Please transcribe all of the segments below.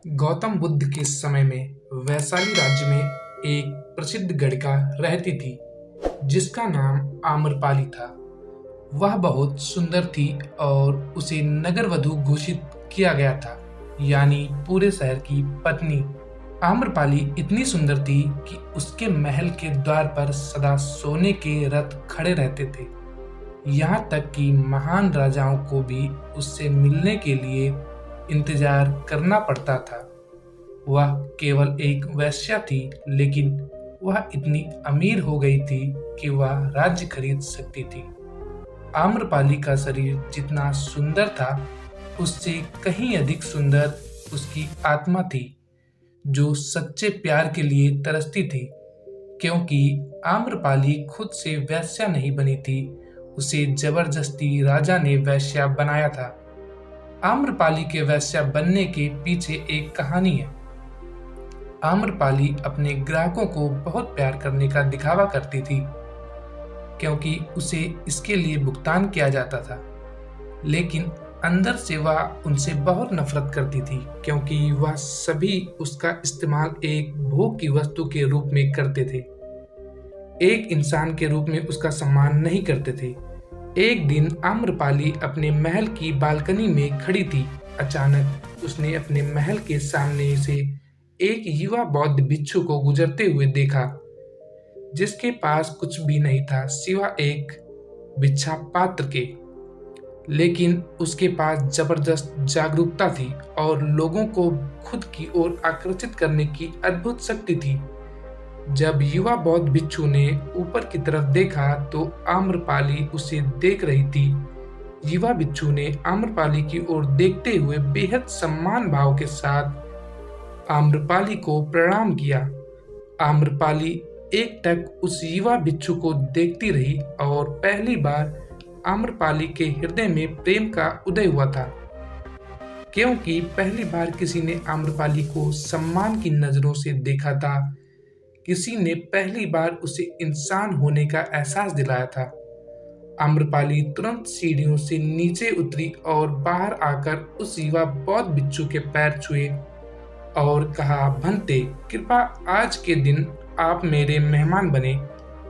गौतम बुद्ध के समय में वैशाली राज्य में एक प्रसिद्ध गढ़िका रहती थी जिसका नाम आम्रपाली था। वह बहुत सुंदर थी और उसे नगर वधु घोषित किया गया था, यानी पूरे शहर की पत्नी। आम्रपाली इतनी सुंदर थी कि उसके महल के द्वार पर सदा सोने के रथ खड़े रहते थे। यहाँ तक कि महान राजाओं को भी उससे मिलने के लिए इंतजार करना पड़ता था। वह केवल एक वेश्या थी, लेकिन वह इतनी अमीर हो गई थी कि वह राज्य खरीद सकती थी। आम्रपाली का शरीर जितना सुंदर था, उससे कहीं अधिक सुंदर उसकी आत्मा थी, जो सच्चे प्यार के लिए तरसती थी। क्योंकि आम्रपाली खुद से वेश्या नहीं बनी थी, उसे जबरदस्ती राजा ने वेश्या बनाया था। आम्रपाली के वेश्या बनने के पीछे एक कहानी है। आम्रपाली अपने ग्राहकों को बहुत प्यार करने का दिखावा करती थी, क्योंकि उसे इसके लिए भुगतान किया जाता था। लेकिन अंदर से वह उनसे बहुत नफरत करती थी, क्योंकि वह सभी उसका इस्तेमाल एक भोग की वस्तु के रूप में करते थे, एक इंसान के रूप में उसका सम्मान नहीं करते थे। एक दिन आम्रपाली अपने महल की बालकनी में खड़ी थी। अचानक उसने अपने महल के सामने से एक युवा बौद्ध भिक्षु को गुजरते हुए देखा, जिसके पास कुछ भी नहीं था सिवा एक भिक्षा पात्र के। लेकिन उसके पास जबरदस्त जागरूकता थी और लोगों को खुद की ओर आकर्षित करने की अद्भुत शक्ति थी। जब युवा बौद्ध भिक्षु ने ऊपर की तरफ देखा तो आम्रपाली उसे देख रही थी। युवा भिक्षु ने आम्रपाली की ओर देखते हुए बेहद सम्मान भाव के साथ आम्रपाली को प्रणाम किया। आम्रपाली एकटक उस युवा भिक्षु को देखती रही और पहली बार आम्रपाली के हृदय में प्रेम का उदय हुआ था, क्योंकि पहली बार किसी ने आम्रपाली को सम्मान की नजरों से देखा था। किसी ने पहली बार उसे इंसान होने का एहसास दिलाया था। आम्रपाली तुरंत सीढ़ियों से नीचे उतरी और बाहर आकर उस युवा बौद्ध भिक्षु के पैर छुए और कहा, भंते, कृपया आज के दिन आप मेरे मेहमान बने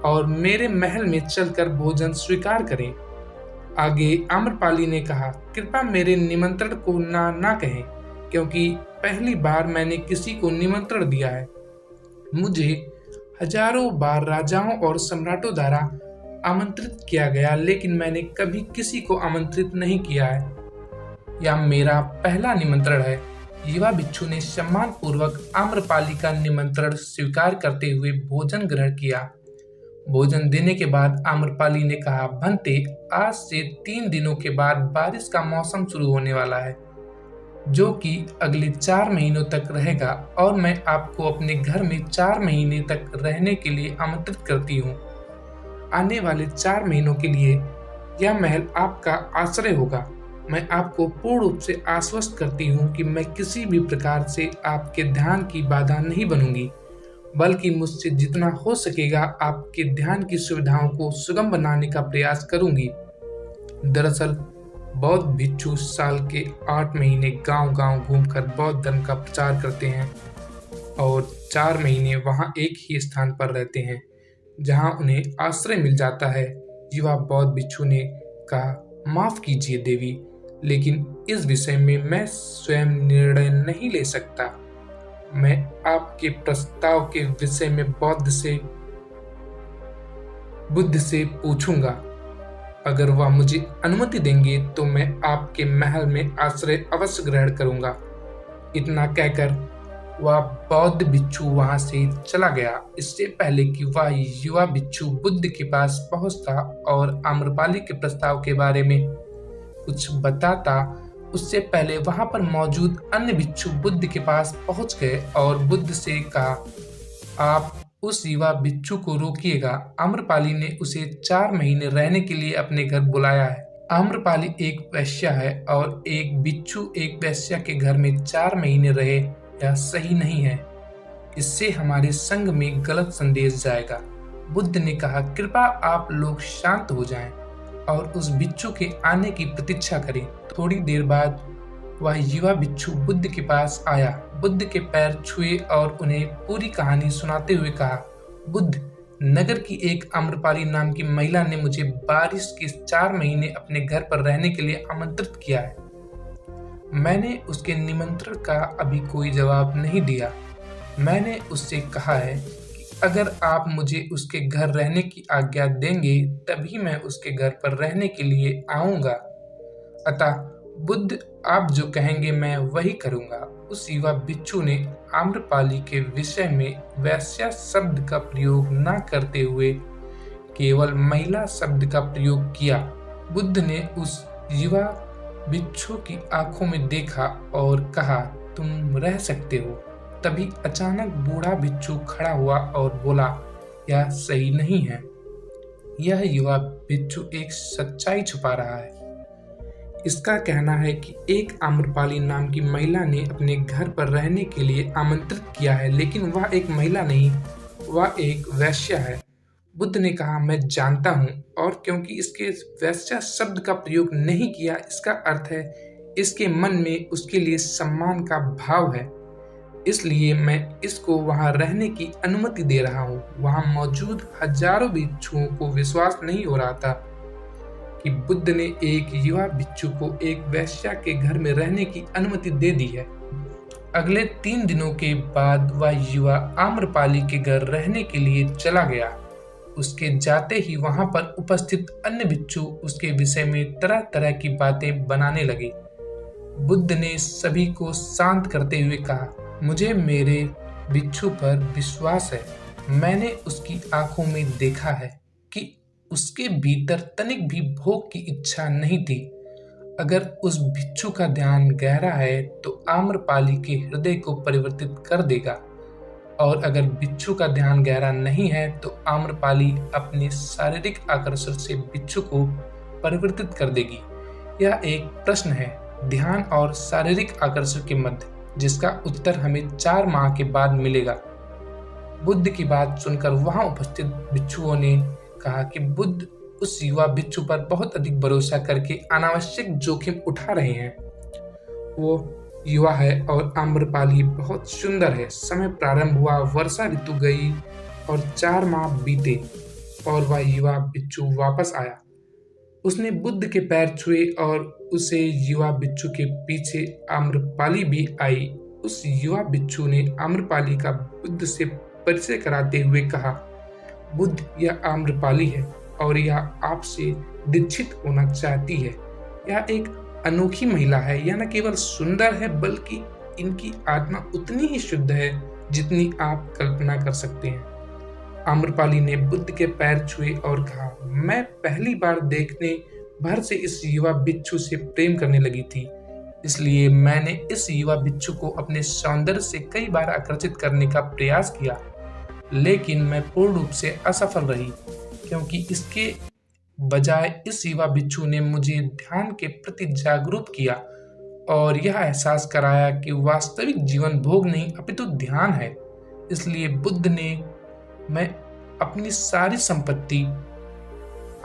और मेरे महल में चलकर भोजन स्वीकार करें। आगे आम्रपाली ने कहा, कृपया मेरे निमंत्रण को ना कहें, क्योंकि पहली बार मैंने किसी को निमंत्रण दिया है। मुझे हजारों बार राजाओं और सम्राटों द्वारा आमंत्रित किया गया, लेकिन मैंने कभी किसी को आमंत्रित नहीं किया है। यह मेरा पहला निमंत्रण है। युवा भिक्षु ने सम्मान पूर्वक आम्रपाली का निमंत्रण स्वीकार करते हुए भोजन ग्रहण किया। भोजन देने के बाद आम्रपाली ने कहा, भंते, आज से 3 दिनों के बाद बारिश का मौसम शुरू होने वाला है, जो कि अगले 4 महीनों तक रहेगा, और मैं आपको अपने घर में 4 महीने तक रहने के लिए आमंत्रित करती हूँ। आने वाले 4 महीनों के लिए यह महल आपका आश्रय होगा। मैं आपको पूर्ण रूप से आश्वस्त करती हूँ कि मैं किसी भी प्रकार से आपके ध्यान की बाधा नहीं बनूंगी, बल्कि मुझसे जितना हो सकेगा आपके ध्यान की सुविधाओं को सुगम बनाने का प्रयास करूंगी। दरअसल बौद्ध भिक्षु साल के 8 महीने गांव-गांव घूमकर बौद्ध धर्म का प्रचार करते हैं और 4 महीने वहां एक ही स्थान पर रहते हैं, जहां उन्हें आश्रय मिल जाता है। युवा बौद्ध भिक्षु ने कहा, माफ कीजिए देवी, लेकिन इस विषय में मैं स्वयं निर्णय नहीं ले सकता। मैं आपके प्रस्ताव के विषय में बुद्ध से पूछूंगा। अगर वह मुझे अनुमति देंगे तो मैं आपके महल में आश्रय अवश्य ग्रहण करूंगा। इतना कहकर वह बौद्ध भिक्षु वहां से चला गया। इससे पहले कि वह युवा भिक्षु बुद्ध के पास पहुंचता और आम्रपाली के प्रस्ताव के बारे में कुछ बताता, उससे पहले वहां पर मौजूद अन्य भिक्षु बुद्ध के पास पहुंच गए और बुद्ध से कहा, आप उस युवा भिक्षु को रोकिएगा। आम्रपाली ने उसे 4 महीने रहने के लिए अपने घर बुलाया है। आम्रपाली एक वेश्या है और एक भिक्षु एक वेश्या के घर में 4 महीने रहे, यह सही नहीं है। इससे हमारे संघ में गलत संदेश जाएगा। बुद्ध ने कहा, कृपया आप लोग शांत हो जाएं और उस भिक्षु के आने की प्रतीक्षा करें। थोड़ी देर बाद वह युवा बिच्छू बुद्ध के पास आया, बुद्ध के पैर छुए और उन्हें पूरी कहानी सुनाते हुए कहा, बुद्ध, नगर की एक आम्रपाली नाम की महिला ने मुझे बारिश के 4 महीने अपने घर पर रहने के लिए आमंत्रित किया है। मैंने उसके निमंत्रण का अभी कोई जवाब नहीं दिया। मैंने उससे कहा है कि अगर आप मुझे उसके घर रहने की आज्ञा देंगे तभी मैं उसके घर पर रहने के लिए आऊंगा। अतः बुद्ध, आप जो कहेंगे मैं वही करूंगा। उस युवा बिच्छू ने आम्रपाली के विषय में वैश्या शब्द का प्रयोग न करते हुए केवल महिला शब्द का प्रयोग किया। बुद्ध ने उस युवा बिच्छू की आंखों में देखा और कहा, तुम रह सकते हो। तभी अचानक बूढ़ा बिच्छू खड़ा हुआ और बोला, यह सही नहीं है। यह युवा बिच्छू एक सच्चाई छुपा रहा है। इसका कहना है कि एक आम्रपाली नाम की महिला ने अपने घर पर रहने के लिए आमंत्रित किया है, लेकिन वह एक महिला नहीं, वह एक वैश्या है। बुद्ध ने कहा, मैं जानता हूँ, और क्योंकि इसके वैश्या शब्द का प्रयोग नहीं किया, इसका अर्थ है इसके मन में उसके लिए सम्मान का भाव है। इसलिए मैं इसको वहां रहने की अनुमति दे रहा हूँ। वहां मौजूद हजारों बिच्छुओं को विश्वास नहीं हो रहा था कि बुद्ध ने एक युवा बिच्छू को एक वैश्या के घर में रहने की अनुमति दे दी है। अगले 3 दिनों के बाद वह युवा आम्रपाली के घर रहने के लिए चला गया। उसके जाते ही वहां पर उपस्थित अन्य बिच्छू उसके विषय में तरह तरह की बातें बनाने लगे। बुद्ध ने सभी को शांत करते हुए कहा, मुझे मेरे बिच्छू पर विश्वास है। मैंने उसकी आंखों में देखा है कि उसके भीतर तनिक भी भोग की इच्छा नहीं थी। अगर उस बिच्छू का ध्यान गहरा है तो आम्रपाली के हृदय को परिवर्तित कर देगा, और अगर बिच्छू का ध्यान गहरा नहीं है तो आम्रपाली अपने शारीरिक आकर्षण से बिच्छू को परिवर्तित कर देगी। यह एक प्रश्न है, ध्यान और शारीरिक आकर्षण के मध्य, जिसका उत्तर हमें 4 माह के बाद मिलेगा। बुद्ध की बात सुनकर वहां उपस्थित बिच्छुओं ने कहा कि बुद्ध उस युवा बिच्छू पर बहुत अधिक भरोसा करके अनावश्यक जोखिम उठा रहे हैं। वो युवा है और आम्रपाली बहुत सुंदर है। समय प्रारंभ हुआ, वर्षा ऋतु गई और 4 माह बीते और वह युवा बिच्छू वापस आया। उसने बुद्ध के पैर छुए और उसे युवा बिच्छू के पीछे आम्रपाली भी आई। उस युवा बिच्छू ने आम्रपाली का बुद्ध से परिचय कराते हुए कहा, बुद्ध, यह आम्रपाली है और यह आपसे दीक्षित होना चाहती है। यह एक अनोखी महिला है। यह न केवल सुंदर है बल्कि इनकी आत्मा उतनी ही शुद्ध है जितनी आप कल्पना कर सकते हैं। आम्रपाली ने बुद्ध के पैर छुए और कहा, मैं पहली बार देखने भर से इस युवा बिच्छू से प्रेम करने लगी थी। इसलिए मैंने इस युवा बिच्छू को अपने सौंदर्य से कई बार आकर्षित करने का प्रयास किया, लेकिन मैं पूर्ण रूप से असफल रही, क्योंकि इसके बजाय इस युवा बिच्छू ने मुझे ध्यान के प्रति जागरूक किया और यह एहसास कराया कि वास्तविक जीवन भोग नहीं अपितु ध्यान है। इसलिए बुद्ध ने, मैं अपनी सारी संपत्ति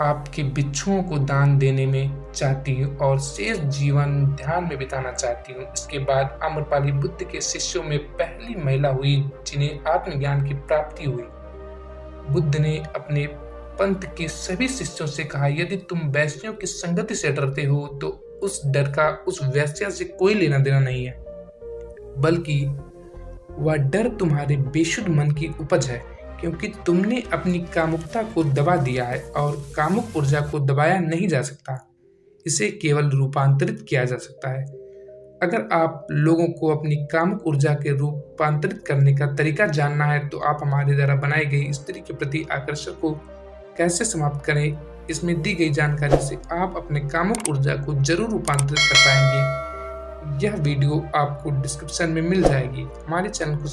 आपके बिच्छुओं को दान देने में चाहती हूँ और शेष जीवन ध्यान में बिताना चाहती हूँ। इसके बाद आम्रपाली बुद्ध के शिष्यों में पहली महिला हुई जिन्हें आत्मज्ञान की प्राप्ति हुई। बुद्ध ने अपने पंथ के सभी शिष्यों से कहा, यदि तुम वैश्यों की संगति से डरते हो तो उस डर का उस वैश्या से कोई लेना देना नहीं है, बल्कि वह डर तुम्हारे बेशुद्ध मन की उपज है, क्योंकि तुमने अपनी कामुकता को दबा दिया है और कामुक ऊर्जा को दबाया नहीं जा सकता, इसे केवल रूपांतरित किया जा सकता है। अगर आप लोगों को अपनी कामुक ऊर्जा के रूपांतरित करने का तरीका जानना है तो आप हमारे द्वारा बनाई गई स्त्री के प्रति आकर्षण को कैसे समाप्त करें, इसमें दी गई जानकारी से आप अपने कामुक ऊर्जा को जरूर रूपांतरित कर पाएंगे। यह वीडियो आपको डिस्क्रिप्शन में मिल जाएगी। हमारे चैनल को